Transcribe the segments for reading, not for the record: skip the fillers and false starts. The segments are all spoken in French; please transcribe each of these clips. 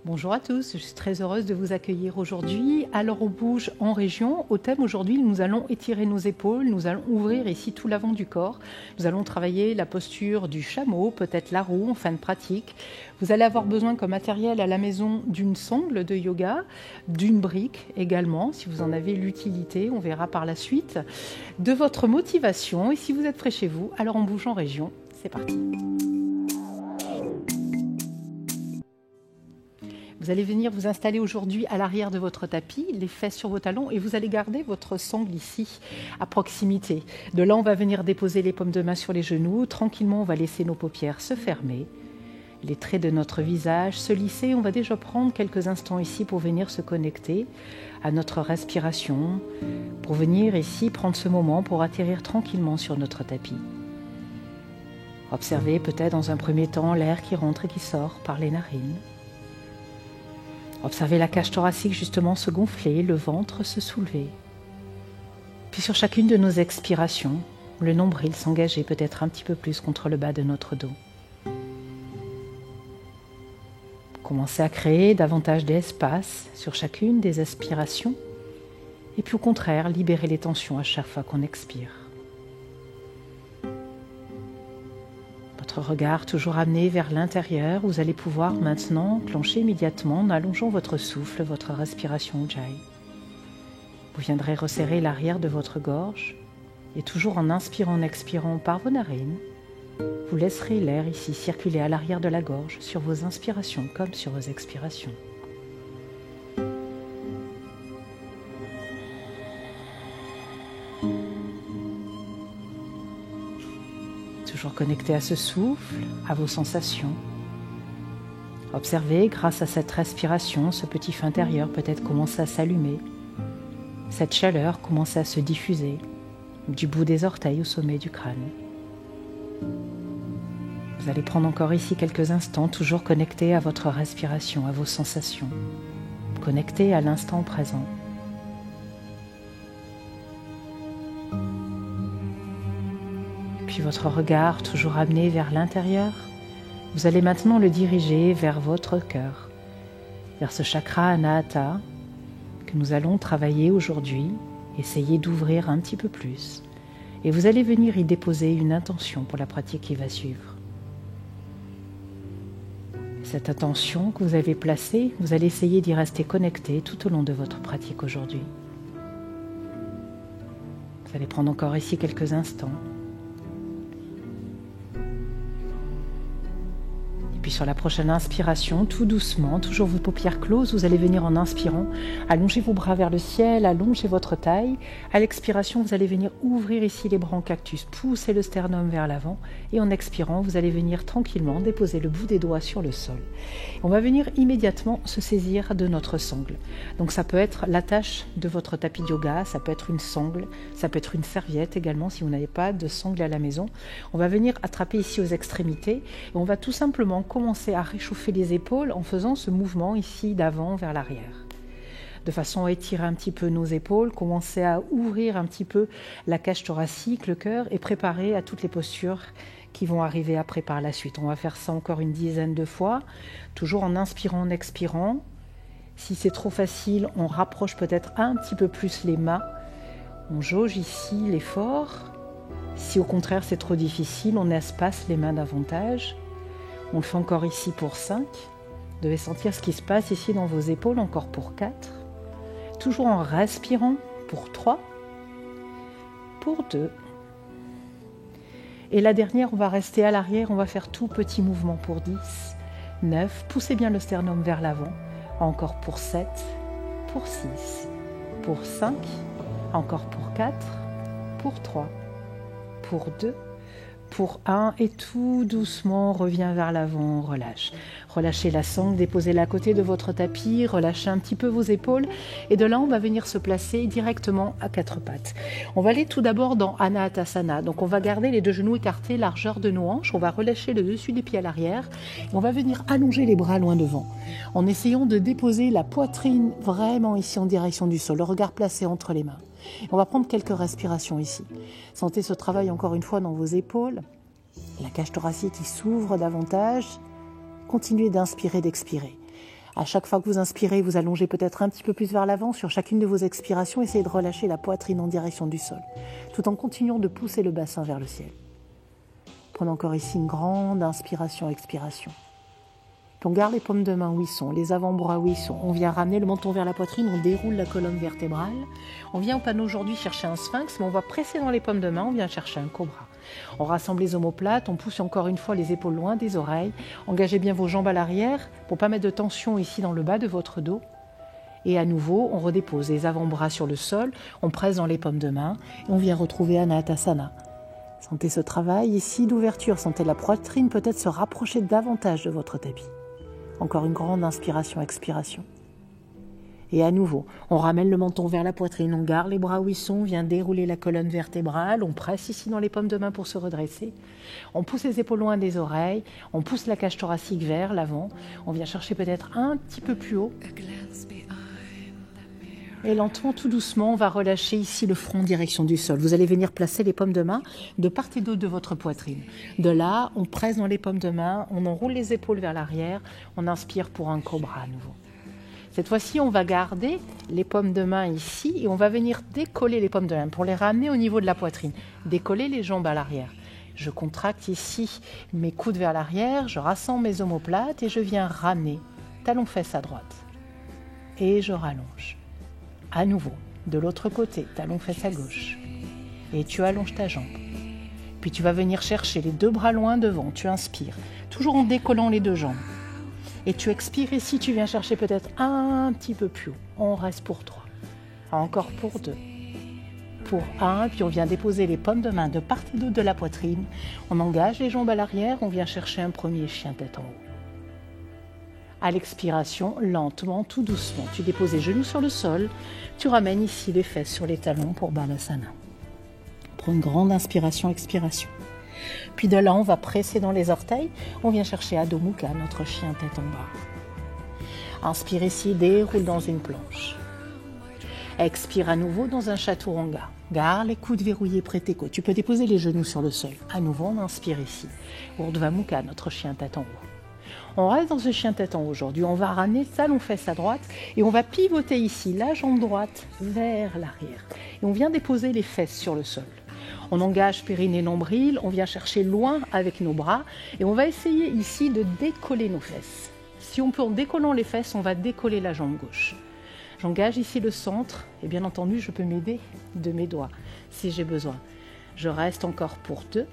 Bonjour à tous, je suis très heureuse de vous accueillir aujourd'hui. Alors on bouge en région. Au thème aujourd'hui, nous allons étirer nos épaules, nous allons ouvrir ici tout l'avant du corps. Nous allons travailler la posture du chameau, peut-être la roue en fin de pratique. Vous allez avoir besoin comme matériel à la maison d'une sangle de yoga, d'une brique également, si vous en avez l'utilité, on verra par la suite, de votre motivation. Et si vous êtes près chez vous, alors on bouge en région. C'est parti. Vous allez venir vous installer aujourd'hui à l'arrière de votre tapis, les fesses sur vos talons, et vous allez garder votre sangle ici, à proximité. De là, on va venir déposer les paumes de main sur les genoux. Tranquillement, on va laisser nos paupières se fermer, les traits de notre visage se lisser. On va déjà prendre quelques instants ici pour venir se connecter à notre respiration, pour venir ici prendre ce moment pour atterrir tranquillement sur notre tapis. Observez peut-être dans un premier temps l'air qui rentre et qui sort par les narines. Observez la cage thoracique justement se gonfler, le ventre se soulever. Puis sur chacune de nos expirations, le nombril s'engager peut-être un petit peu plus contre le bas de notre dos. Commencez à créer davantage d'espace sur chacune des aspirations et puis au contraire, libérer les tensions à chaque fois qu'on expire. Votre regard toujours amené vers l'intérieur, vous allez pouvoir maintenant enclencher immédiatement en allongeant votre souffle, votre respiration Ujjayi. Vous viendrez resserrer l'arrière de votre gorge et toujours en inspirant, en expirant par vos narines, vous laisserez l'air ici circuler à l'arrière de la gorge sur vos inspirations comme sur vos expirations. Toujours connecté à ce souffle, à vos sensations. Observez, grâce à cette respiration, ce petit feu intérieur peut-être commence à s'allumer. Cette chaleur commence à se diffuser du bout des orteils au sommet du crâne. Vous allez prendre encore ici quelques instants, toujours connecté à votre respiration, à vos sensations. Connecté à l'instant présent. Puis votre regard toujours amené vers l'intérieur, vous allez maintenant le diriger vers votre cœur, vers ce chakra Anahata que nous allons travailler aujourd'hui, essayer d'ouvrir un petit peu plus. Et vous allez venir y déposer une intention pour la pratique qui va suivre. Cette intention que vous avez placée, vous allez essayer d'y rester connecté tout au long de votre pratique aujourd'hui. Vous allez prendre encore ici quelques instants. Puis sur la prochaine inspiration, tout doucement, toujours vos paupières closes, vous allez venir en inspirant, allonger vos bras vers le ciel, allonger votre taille. À l'expiration, vous allez venir ouvrir ici les bras en cactus, pousser le sternum vers l'avant. Et en expirant, vous allez venir tranquillement déposer le bout des doigts sur le sol. On va venir immédiatement se saisir de notre sangle. Donc ça peut être l'attache de votre tapis de yoga, ça peut être une sangle, ça peut être une serviette également si vous n'avez pas de sangle à la maison. On va venir attraper ici aux extrémités et on va tout simplement commencer à réchauffer les épaules en faisant ce mouvement ici d'avant vers l'arrière. De façon à étirer un petit peu nos épaules, commencer à ouvrir un petit peu la cage thoracique, le cœur et préparer à toutes les postures qui vont arriver après par la suite. On va faire ça encore une dizaine de fois, toujours en inspirant, en expirant. Si c'est trop facile, on rapproche peut-être un petit peu plus les mains. On jauge ici l'effort. Si au contraire c'est trop difficile, on espace les mains davantage. On le fait encore ici pour 5. Vous devez sentir ce qui se passe ici dans vos épaules, encore pour 4. Toujours en respirant pour 3. Pour 2. Et la dernière, on va rester à l'arrière, on va faire tout petit mouvement pour 10. 9. Poussez bien le sternum vers l'avant. Encore pour 7. Pour 6. Pour 5. Encore pour 4. Pour 3. Pour 2. Pour 1 et tout doucement, on revient vers l'avant, on relâche. Relâchez la sangle, déposez-la à côté de votre tapis, relâchez un petit peu vos épaules et de là on va venir se placer directement à 4 pattes. On va aller tout d'abord dans Anahatasana, donc on va garder les deux genoux écartés, largeur de nos hanches, on va relâcher le dessus des pieds à l'arrière et on va venir allonger les bras loin devant en essayant de déposer la poitrine vraiment ici en direction du sol, le regard placé entre les mains. On va prendre quelques respirations ici. Sentez ce travail encore une fois dans vos épaules. La cage thoracique qui s'ouvre davantage. Continuez d'inspirer, d'expirer. À chaque fois que vous inspirez, vous allongez peut-être un petit peu plus vers l'avant. Sur chacune de vos expirations, essayez de relâcher la poitrine en direction du sol, tout en continuant de pousser le bassin vers le ciel. Prenez encore ici une grande inspiration, expiration. Puis on garde les paumes de main où ils sont, les avant-bras où ils sont. On vient ramener le menton vers la poitrine, on déroule la colonne vertébrale. On vient au panneau aujourd'hui chercher un sphinx, mais on va presser dans les paumes de main, on vient chercher un cobra. On rassemble les omoplates, on pousse encore une fois les épaules loin des oreilles. Engagez bien vos jambes à l'arrière pour ne pas mettre de tension ici dans le bas de votre dos. Et à nouveau, on redépose les avant-bras sur le sol, on presse dans les paumes de main et on vient retrouver Anatasana. Sentez ce travail ici d'ouverture, sentez la poitrine peut-être se rapprocher davantage de votre tapis. Encore une grande inspiration, expiration. Et à nouveau, on ramène le menton vers la poitrine, on garde les bras où ils sont, on vient dérouler la colonne vertébrale, on presse ici dans les paumes de main pour se redresser. On pousse les épaules loin des oreilles, on pousse la cage thoracique vers l'avant, on vient chercher peut-être un petit peu plus haut. Et lentement, tout doucement, on va relâcher ici le front en direction du sol. Vous allez venir placer les paumes de main de part et d'autre de votre poitrine. De là, on presse dans les paumes de main, on enroule les épaules vers l'arrière, on inspire pour un cobra à nouveau. Cette fois-ci, on va garder les paumes de main ici et on va venir décoller les paumes de main pour les ramener au niveau de la poitrine. Décoller les jambes à l'arrière. Je contracte ici mes coudes vers l'arrière, je rassemble mes omoplates et je viens ramener talon-fesse à droite. Et je rallonge. À nouveau, de l'autre côté, talon-fesse à gauche. Et tu allonges ta jambe. Puis tu vas venir chercher les deux bras loin devant. Tu inspires, toujours en décollant les deux jambes. Et tu expires ici, tu viens chercher peut-être un petit peu plus haut. On reste pour 3. Encore pour 2. Pour 1, puis on vient déposer les paumes de main de part et d'autre de la poitrine. On engage les jambes à l'arrière, on vient chercher un premier chien tête en haut. À l'expiration, lentement, tout doucement, tu déposes les genoux sur le sol, tu ramènes ici les fesses sur les talons pour Balasana. Prends une grande inspiration, expiration. Puis de là, on va presser dans les orteils, on vient chercher Adho Mukha, notre chien tête en bas. Inspire ici, déroule dans une planche. Expire à nouveau dans un chaturanga. Garde les coudes verrouillés près tes côtes. Tu peux déposer les genoux sur le sol. À nouveau, on inspire ici. Urdhva Mukha, notre chien tête en haut. On reste dans ce chien tête en haut aujourd'hui. On va ramener talon-fesse à droite et on va pivoter ici la jambe droite vers l'arrière. Et on vient déposer les fesses sur le sol. On engage périnée nombril, on vient chercher loin avec nos bras et on va essayer ici de décoller nos fesses. Si on peut, en décollant les fesses, on va décoller la jambe gauche. J'engage ici le centre et bien entendu, je peux m'aider de mes doigts si j'ai besoin. Je reste encore pour 2.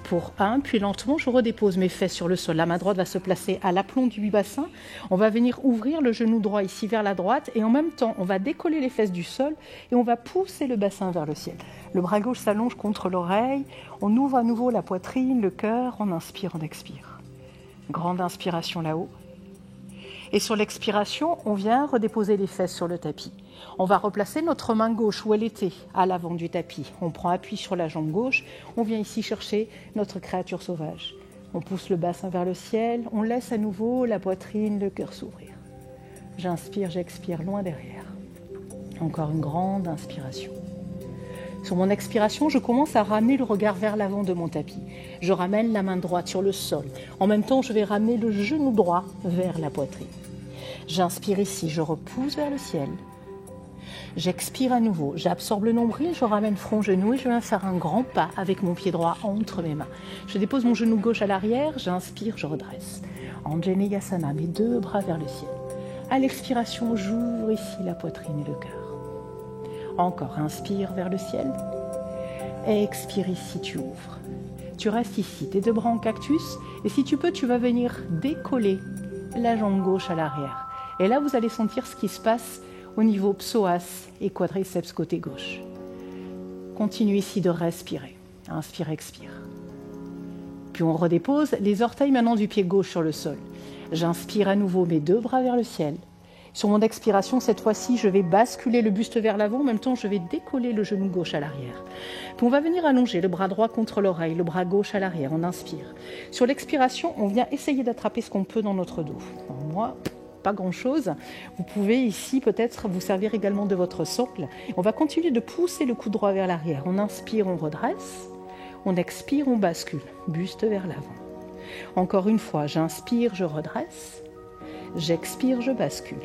Pour 1, puis lentement, je redépose mes fesses sur le sol. La main droite va se placer à l'aplomb du bassin. On va venir ouvrir le genou droit ici vers la droite et en même temps, on va décoller les fesses du sol et on va pousser le bassin vers le ciel. Le bras gauche s'allonge contre l'oreille. On ouvre à nouveau la poitrine, le cœur. On inspire, on expire. Grande inspiration là-haut. Et sur l'expiration, on vient redéposer les fesses sur le tapis. On va replacer notre main gauche où elle était, à l'avant du tapis. On prend appui sur la jambe gauche. On vient ici chercher notre créature sauvage. On pousse le bassin vers le ciel. On laisse à nouveau la poitrine, le cœur s'ouvrir. J'inspire, j'expire loin derrière. Encore une grande inspiration. Sur mon expiration, je commence à ramener le regard vers l'avant de mon tapis. Je ramène la main droite sur le sol. En même temps, je vais ramener le genou droit vers la poitrine. J'inspire ici, je repousse vers le ciel. J'expire à nouveau, j'absorbe le nombril, je ramène front-genou et je viens faire un grand pas avec mon pied droit entre mes mains. Je dépose mon genou gauche à l'arrière, j'inspire, je redresse. Anjaneyasana, mes deux bras vers le ciel. À l'expiration, j'ouvre ici la poitrine et le cœur. Encore, inspire vers le ciel. Expire ici, tu ouvres. Tu restes ici, tes deux bras en cactus. Et si tu peux, tu vas venir décoller la jambe gauche à l'arrière. Et là, vous allez sentir ce qui se passe au niveau psoas et quadriceps côté gauche. Continue ici de respirer. Inspire, expire. Puis on redépose les orteils maintenant du pied gauche sur le sol. J'inspire à nouveau mes deux bras vers le ciel. Sur mon expiration, cette fois-ci, je vais basculer le buste vers l'avant. En même temps, je vais décoller le genou gauche à l'arrière. Puis on va venir allonger le bras droit contre l'oreille, le bras gauche à l'arrière. On inspire. Sur l'expiration, on vient essayer d'attraper ce qu'on peut dans notre dos. Alors moi, pas grand-chose. Vous pouvez ici peut-être vous servir également de votre socle. On va continuer de pousser le coude droit vers l'arrière. On inspire, on redresse. On expire, on bascule. Buste vers l'avant. Encore une fois, j'inspire, je redresse. J'expire, je bascule.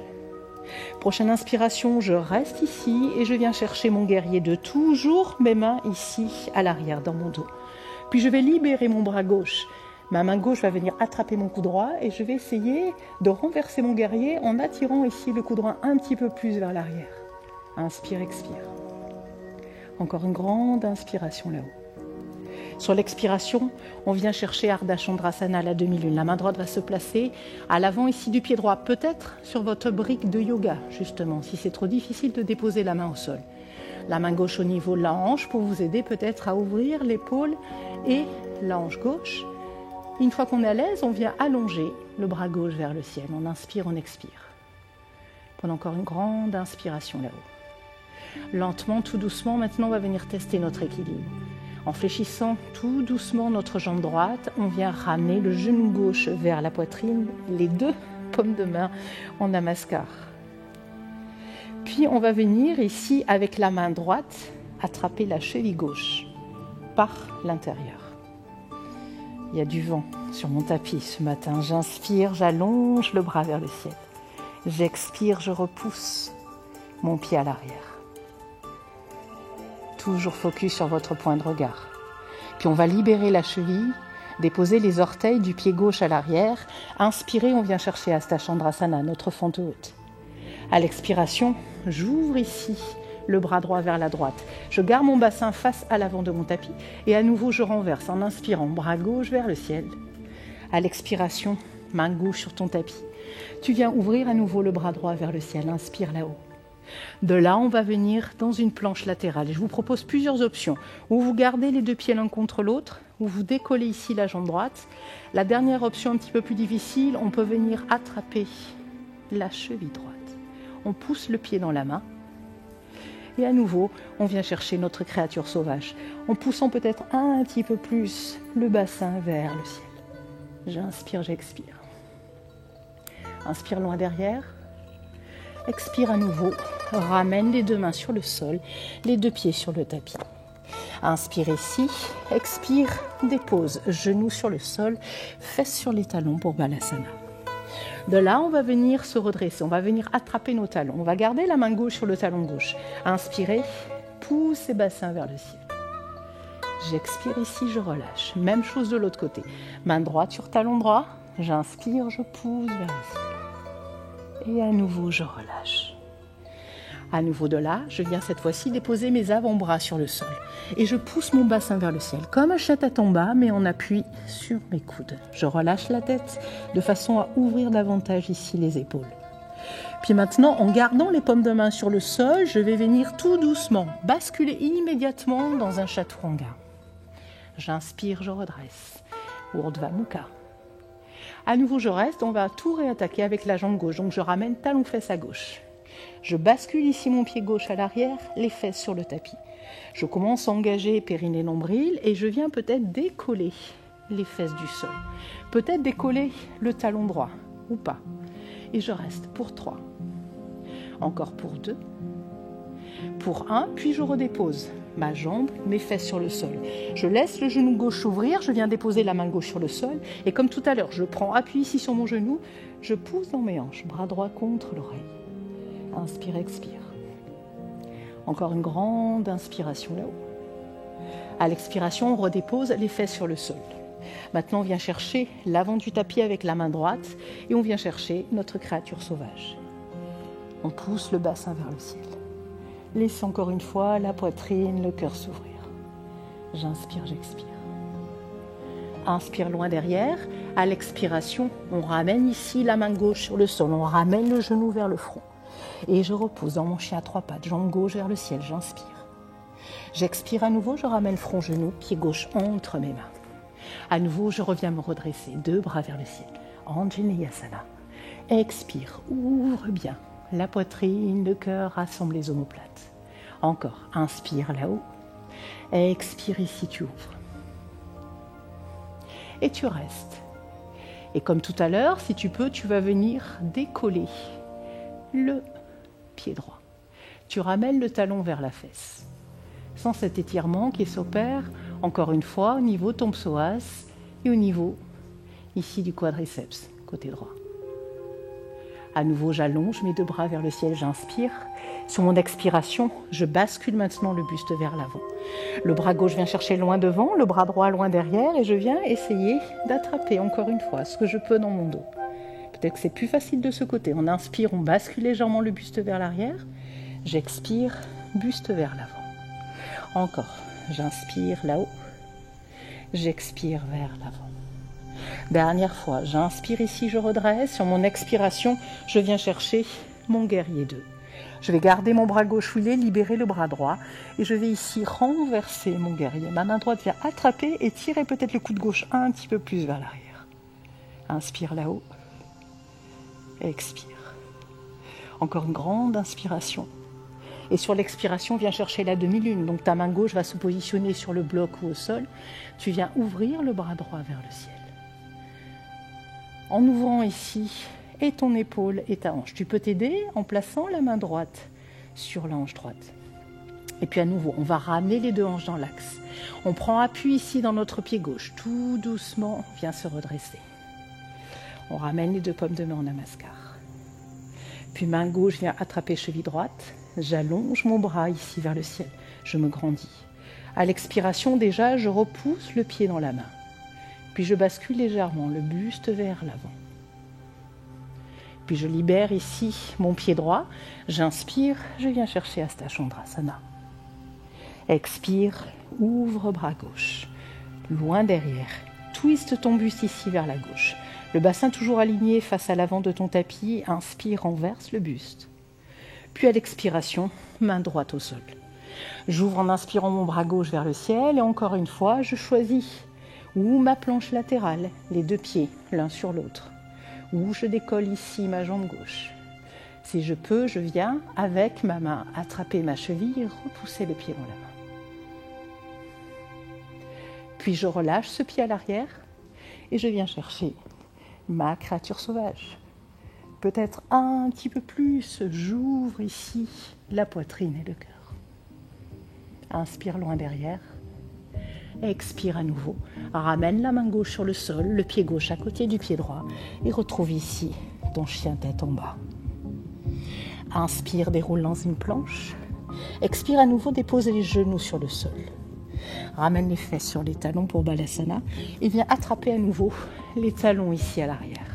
Prochaine inspiration, je reste ici et je viens chercher mon guerrier 2. Toujours mes mains ici, à l'arrière, dans mon dos. Puis je vais libérer mon bras gauche. Ma main gauche va venir attraper mon coup droit et je vais essayer de renverser mon guerrier en attirant ici le coup droit un petit peu plus vers l'arrière. Inspire, expire. Encore une grande inspiration là-haut. Sur l'expiration, on vient chercher Ardha Chandrasana, la demi-lune. La main droite va se placer à l'avant ici du pied droit, peut-être sur votre brique de yoga, justement, si c'est trop difficile de déposer la main au sol. La main gauche au niveau de la hanche pour vous aider peut-être à ouvrir l'épaule et la hanche gauche. Une fois qu'on est à l'aise, on vient allonger le bras gauche vers le ciel. On inspire, on expire. Prenons encore une grande inspiration là-haut. Lentement, tout doucement, maintenant on va venir tester notre équilibre. En fléchissant tout doucement notre jambe droite, on vient ramener le genou gauche vers la poitrine, les deux paumes de main en namaskar. Puis on va venir ici avec la main droite attraper la cheville gauche par l'intérieur. Il y a du vent sur mon tapis ce matin. J'inspire, j'allonge le bras vers le ciel. J'expire, je repousse mon pied à l'arrière. Toujours focus sur votre point de regard. Puis on va libérer la cheville, déposer les orteils du pied gauche à l'arrière. Inspirez, on vient chercher Hasta Chandrasana, notre fente haute. À l'expiration, j'ouvre ici le bras droit vers la droite. Je garde mon bassin face à l'avant de mon tapis et à nouveau je renverse en inspirant, bras gauche vers le ciel. À l'expiration, main gauche sur ton tapis. Tu viens ouvrir à nouveau le bras droit vers le ciel. Inspire là-haut. De là, on va venir dans une planche latérale. Je vous propose plusieurs options. Ou vous gardez les deux pieds l'un contre l'autre, ou vous décollez ici la jambe droite. La dernière option, un petit peu plus difficile, on peut venir attraper la cheville droite. On pousse le pied dans la main. Et à nouveau, on vient chercher notre créature sauvage, en poussant peut-être un petit peu plus le bassin vers le ciel. J'inspire, j'expire. Inspire loin derrière. Expire à nouveau. Ramène les deux mains sur le sol, les deux pieds sur le tapis. Inspire ici, expire, dépose genoux sur le sol, fesses sur les talons pour Balasana. De là, on va venir se redresser, on va venir attraper nos talons. On va garder la main gauche sur le talon gauche. Inspirez, pousse les bassins vers le ciel. J'expire ici, je relâche. Même chose de l'autre côté. Main droite sur talon droit, j'inspire, je pousse vers le ciel. Et à nouveau, je relâche. À nouveau de là, je viens cette fois-ci déposer mes avant-bras sur le sol. Et je pousse mon bassin vers le ciel, comme un chat tête en bas, mais en appui sur mes coudes. Je relâche la tête de façon à ouvrir davantage ici les épaules. Puis maintenant, en gardant les paumes de main sur le sol, je vais venir tout doucement basculer immédiatement dans un chaturanga. J'inspire, je redresse. Urdhva Mukha. À nouveau, je reste. On va tout réattaquer avec la jambe gauche. Donc, je ramène talon-fesse à gauche. Je bascule ici mon pied gauche à l'arrière, les fesses sur le tapis. Je commence à engager périnée nombril et je viens peut-être décoller les fesses du sol. Peut-être décoller le talon droit ou pas. Et je reste pour 3. Encore pour 2. Pour 1, puis je redépose ma jambe, mes fesses sur le sol. Je laisse le genou gauche s'ouvrir, je viens déposer la main gauche sur le sol. Et comme tout à l'heure, je prends appui ici sur mon genou, je pousse dans mes hanches, bras droit contre l'oreille. Inspire, expire. Encore une grande inspiration là-haut. À l'expiration, on redépose les fesses sur le sol. Maintenant, on vient chercher l'avant du tapis avec la main droite et on vient chercher notre créature sauvage. On pousse le bassin vers le ciel. Laisse encore une fois la poitrine, le cœur s'ouvrir. J'inspire, j'expire. Inspire loin derrière. À l'expiration, on ramène ici la main gauche sur le sol. On ramène le genou vers le front. Et je repose dans mon chien à 3 pattes, jambe gauche vers le ciel, j'inspire. J'expire à nouveau, je ramène front, genou, pied gauche entre mes mains. À nouveau, je reviens me redresser, 2 bras vers le ciel, Anjaneyasana. Expire, ouvre bien la poitrine, le cœur, rassemble les omoplates. Encore, inspire là-haut, expire ici, tu ouvres. Et tu restes. Et comme tout à l'heure, si tu peux, tu vas venir décoller le pied droit. Tu ramènes le talon vers la fesse. Sans cet étirement qui s'opère, encore une fois, au niveau ton psoas et au niveau ici du quadriceps, côté droit. À nouveau, j'allonge mes deux bras vers le ciel, j'inspire. Sur mon expiration, je bascule maintenant le buste vers l'avant. Le bras gauche vient chercher loin devant, le bras droit loin derrière et je viens essayer d'attraper encore une fois ce que je peux dans mon dos. Peut-être que c'est plus facile de ce côté. On inspire, on bascule légèrement le buste vers l'arrière. J'expire, buste vers l'avant. Encore, j'inspire là-haut. J'expire vers l'avant. Dernière fois, j'inspire ici, je redresse. Sur mon expiration, je viens chercher mon guerrier 2. Je vais garder mon bras gauche où il est, libérer le bras droit. Et je vais ici renverser mon guerrier. Ma main droite vient attraper et tirer peut-être le coude gauche un petit peu plus vers l'arrière. Inspire là-haut. Expire. Encore une grande inspiration. Et sur l'expiration, viens chercher la demi-lune. Donc ta main gauche va se positionner sur le bloc ou au sol. Tu viens ouvrir le bras droit vers le ciel. En ouvrant ici et ton épaule et ta hanche. Tu peux t'aider en plaçant la main droite sur la hanche droite. Et puis à nouveau, on va ramener les deux hanches dans l'axe. On prend appui ici dans notre pied gauche. Tout doucement, on vient se redresser. On ramène les deux paumes de main en namaskar. Puis main gauche vient attraper cheville droite. J'allonge mon bras ici vers le ciel. Je me grandis. À l'expiration déjà, je repousse le pied dans la main. Puis je bascule légèrement le buste vers l'avant. Puis je libère ici mon pied droit. J'inspire, je viens chercher Hasta Chandrasana. Expire, ouvre bras gauche. Loin derrière. Twiste ton buste ici vers la gauche. Le bassin toujours aligné face à l'avant de ton tapis. Inspire, renverse le buste. Puis à l'expiration, main droite au sol. J'ouvre en inspirant mon bras gauche vers le ciel. Et encore une fois, je choisis ou ma planche latérale, les deux pieds l'un sur l'autre, ou je décolle ici ma jambe gauche. Si je peux, je viens avec ma main attraper ma cheville et repousser le pied dans la main. Puis je relâche ce pied à l'arrière et je viens chercher ma créature sauvage. Peut-être un petit peu plus, j'ouvre ici la poitrine et le cœur. Inspire loin derrière. Expire à nouveau. Ramène la main gauche sur le sol, le pied gauche à côté du pied droit et retrouve ici ton chien tête en bas. Inspire, déroule dans une planche. Expire à nouveau, dépose les genoux sur le sol. Ramène les fesses sur les talons pour Balasana et viens attraper à nouveau les talons ici à l'arrière.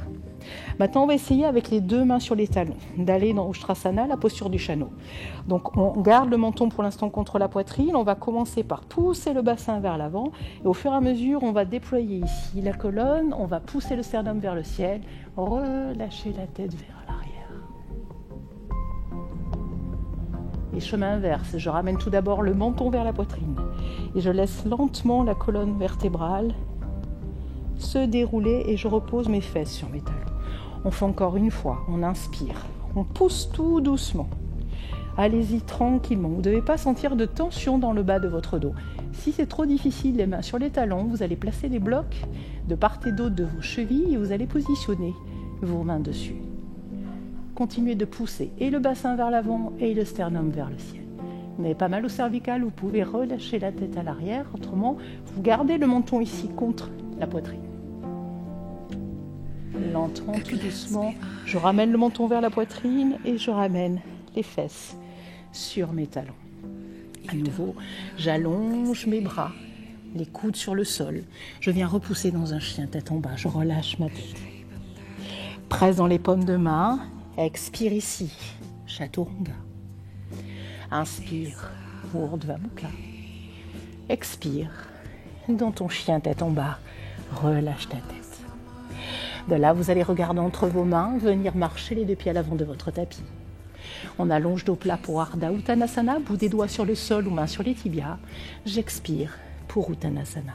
Maintenant, on va essayer avec les deux mains sur les talons d'aller dans Ustrasana, la posture du Shano. Donc, on garde le menton pour l'instant contre la poitrine. On va commencer par pousser le bassin vers l'avant. Et au fur et à mesure, on va déployer ici la colonne. On va pousser le sternum vers le ciel. Relâcher la tête vers l'arrière. Et chemin inverse. Je ramène tout d'abord le menton vers la poitrine. Et je laisse lentement la colonne vertébrale se dérouler et je repose mes fesses sur mes talons. On fait encore une fois, on inspire, on pousse tout doucement. Allez-y tranquillement, vous ne devez pas sentir de tension dans le bas de votre dos. Si c'est trop difficile, les mains sur les talons, vous allez placer les blocs de part et d'autre de vos chevilles et vous allez positionner vos mains dessus. Continuez de pousser et le bassin vers l'avant et le sternum vers le ciel. Vous n'avez pas mal au cervical, vous pouvez relâcher la tête à l'arrière, autrement, vous gardez le menton ici contre la poitrine. Lentement, tout doucement, je ramène le menton vers la poitrine et je ramène les fesses sur mes talons. À nouveau, j'allonge mes bras, les coudes sur le sol. Je viens repousser dans un chien tête en bas, je relâche ma tête. Presse dans les paumes de main, expire ici, Chaturanga. Inspire, Urdhva Mukha. Expire, dans ton chien tête en bas, relâche ta tête. De là, vous allez regarder entre vos mains, venir marcher les deux pieds à l'avant de votre tapis. On allonge dos plat pour Ardha Uttanasana, bout des doigts sur le sol ou main sur les tibias. J'expire pour Uttanasana.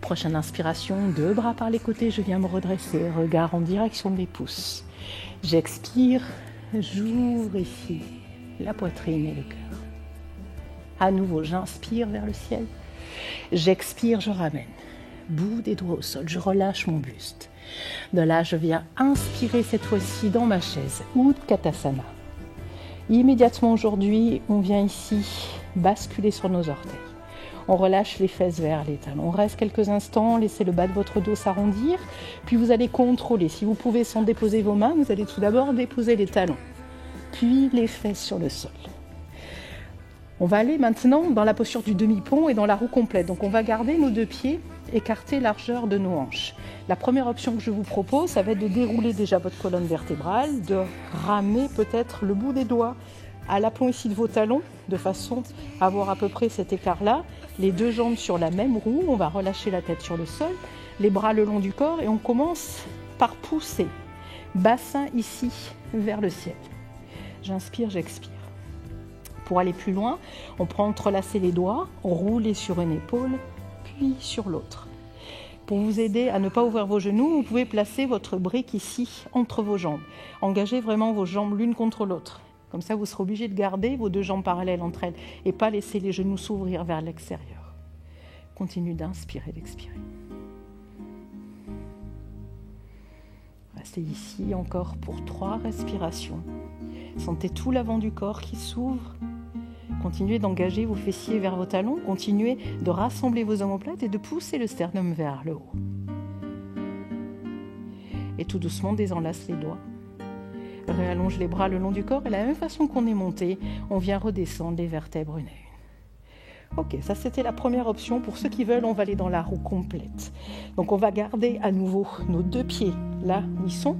Prochaine inspiration, deux bras par les côtés, je viens me redresser, regard en direction de mes pouces. J'expire, j'ouvre ici la poitrine et le cœur. À nouveau, j'inspire vers le ciel. J'expire, je ramène. Bout des doigts au sol, je relâche mon buste. De là, je viens inspirer cette fois-ci dans ma chaise, Utkatasana. Immédiatement aujourd'hui, on vient ici basculer sur nos orteils. On relâche les fesses vers les talons. On reste quelques instants, laissez le bas de votre dos s'arrondir. Puis vous allez contrôler. Si vous pouvez sans déposer vos mains, vous allez tout d'abord déposer les talons. Puis les fesses sur le sol. On va aller maintenant dans la posture du demi-pont et dans la roue complète. Donc on va garder nos deux pieds écartés largeur de nos hanches. La première option que je vous propose, ça va être de dérouler déjà votre colonne vertébrale, de ramener peut-être le bout des doigts à l'aplomb ici de vos talons, de façon à avoir à peu près cet écart-là. Les deux jambes sur la même roue, on va relâcher la tête sur le sol, les bras le long du corps et on commence par pousser. Bassin ici vers le ciel. J'inspire, j'expire. Pour aller plus loin, on prend entrelacer les doigts, rouler sur une épaule, puis sur l'autre. Pour vous aider à ne pas ouvrir vos genoux, vous pouvez placer votre brique ici, entre vos jambes. Engagez vraiment vos jambes l'une contre l'autre. Comme ça, vous serez obligé de garder vos deux jambes parallèles entre elles et pas laisser les genoux s'ouvrir vers l'extérieur. Continuez d'inspirer et d'expirer. Restez ici encore pour 3 respirations. Sentez tout l'avant du corps qui s'ouvre. Continuez d'engager vos fessiers vers vos talons. Continuez de rassembler vos omoplates et de pousser le sternum vers le haut. Et tout doucement, désenlace les doigts. Réallonge les bras le long du corps et de la même façon qu'on est monté, on vient redescendre les vertèbres une à une. Ok, ça c'était la première option. Pour ceux qui veulent, on va aller dans la roue complète. Donc on va garder à nouveau nos deux pieds là où ils sont.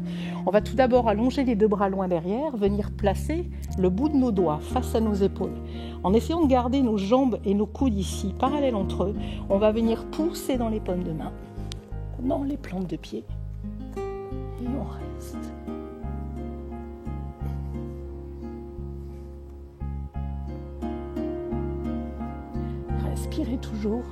On va tout d'abord allonger les deux bras loin derrière, venir placer le bout de nos doigts face à nos épaules. En essayant de garder nos jambes et nos coudes ici parallèles entre eux, on va venir pousser dans les paumes de main, dans les plantes de pied. Et on reste. Respirez toujours.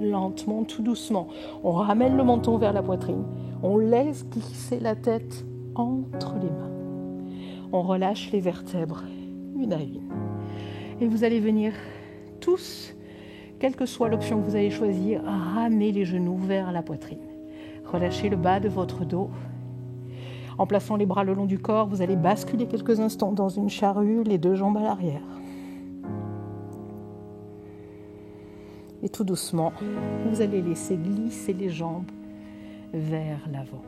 Lentement, tout doucement. On ramène le menton vers la poitrine. On laisse glisser la tête entre les mains. On relâche les vertèbres une à une. Et vous allez venir tous, quelle que soit l'option que vous allez choisir, ramener les genoux vers la poitrine. Relâchez le bas de votre dos. En plaçant les bras le long du corps, vous allez basculer quelques instants dans une charrue, les deux jambes à l'arrière. Et tout doucement, vous allez laisser glisser les jambes vers l'avant.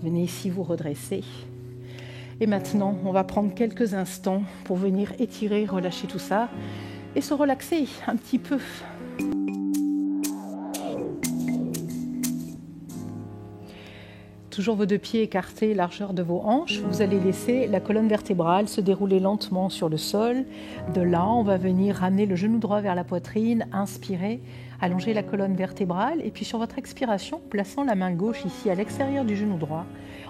Venez ici vous redresser. Et maintenant, on va prendre quelques instants pour venir étirer, relâcher tout ça et se relaxer un petit peu. Toujours vos deux pieds écartés, largeur de vos hanches. Vous allez laisser la colonne vertébrale se dérouler lentement sur le sol. De là, on va venir ramener le genou droit vers la poitrine, inspirer, allonger la colonne vertébrale. Et puis sur votre expiration, plaçant la main gauche ici à l'extérieur du genou droit,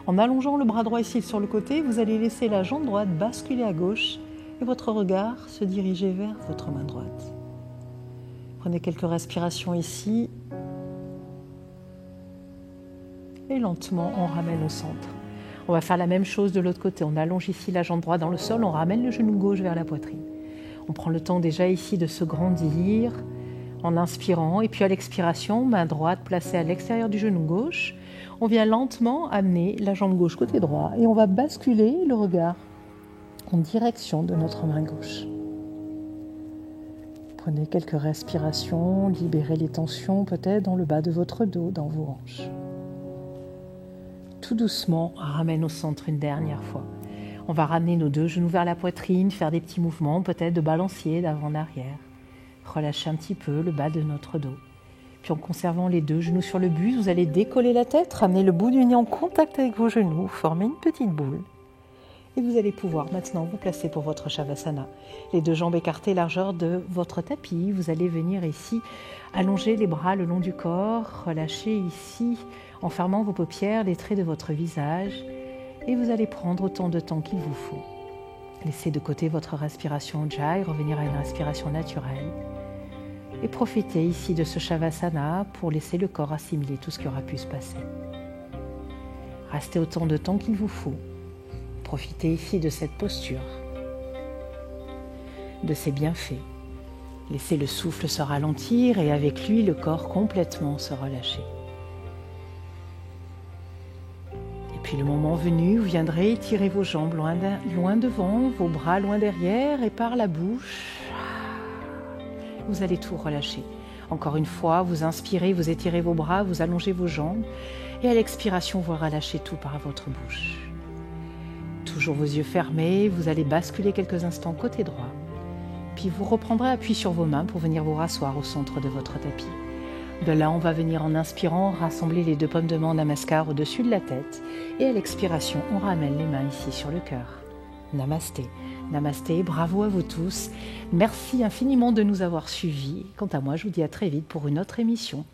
en allongeant le bras droit ici sur le côté, vous allez laisser la jambe droite basculer à gauche et votre regard se diriger vers votre main droite. Prenez quelques respirations ici. Et lentement, on ramène au centre. On va faire la même chose de l'autre côté. On allonge ici la jambe droite dans le sol, on ramène le genou gauche vers la poitrine. On prend le temps déjà ici de se grandir en inspirant. Et puis à l'expiration, main droite placée à l'extérieur du genou gauche. On vient lentement amener la jambe gauche côté droit et on va basculer le regard en direction de notre main gauche. Prenez quelques respirations, libérez les tensions peut-être dans le bas de votre dos, dans vos hanches. Tout doucement, ramène au centre une dernière fois. On va ramener nos deux genoux vers la poitrine, faire des petits mouvements, peut-être de balancier d'avant en arrière. Relâchez un petit peu le bas de notre dos. Puis en conservant les deux genoux sur le buste, vous allez décoller la tête, ramener le bout du nez en contact avec vos genoux, former une petite boule. Et vous allez pouvoir maintenant vous placer pour votre Shavasana. Les deux jambes écartées, largeur de votre tapis. Vous allez venir ici, allonger les bras le long du corps, relâcher ici, en fermant vos paupières, les traits de votre visage. Et vous allez prendre autant de temps qu'il vous faut. Laissez de côté votre respiration Ujjayi, revenir à une respiration naturelle. Et profitez ici de ce Shavasana pour laisser le corps assimiler tout ce qui aura pu se passer. Restez autant de temps qu'il vous faut. Profitez ici de cette posture, de ses bienfaits. Laissez le souffle se ralentir et avec lui le corps complètement se relâcher. Et Puis le moment venu, vous viendrez étirer vos jambes loin devant, vos bras loin derrière et par la bouche, vous allez tout relâcher. Encore une fois, vous inspirez, vous étirez vos bras, vous allongez vos jambes et à l'expiration, vous relâchez tout par votre bouche. Toujours vos yeux fermés, vous allez basculer quelques instants côté droit. Puis vous reprendrez appui sur vos mains pour venir vous rasseoir au centre de votre tapis. De là, on va venir en inspirant, rassembler les deux paumes de main en namaskar au-dessus de la tête. Et à l'expiration, on ramène les mains ici sur le cœur. Namasté. Namasté, bravo à vous tous. Merci infiniment de nous avoir suivis. Quant à moi, je vous dis à très vite pour une autre émission.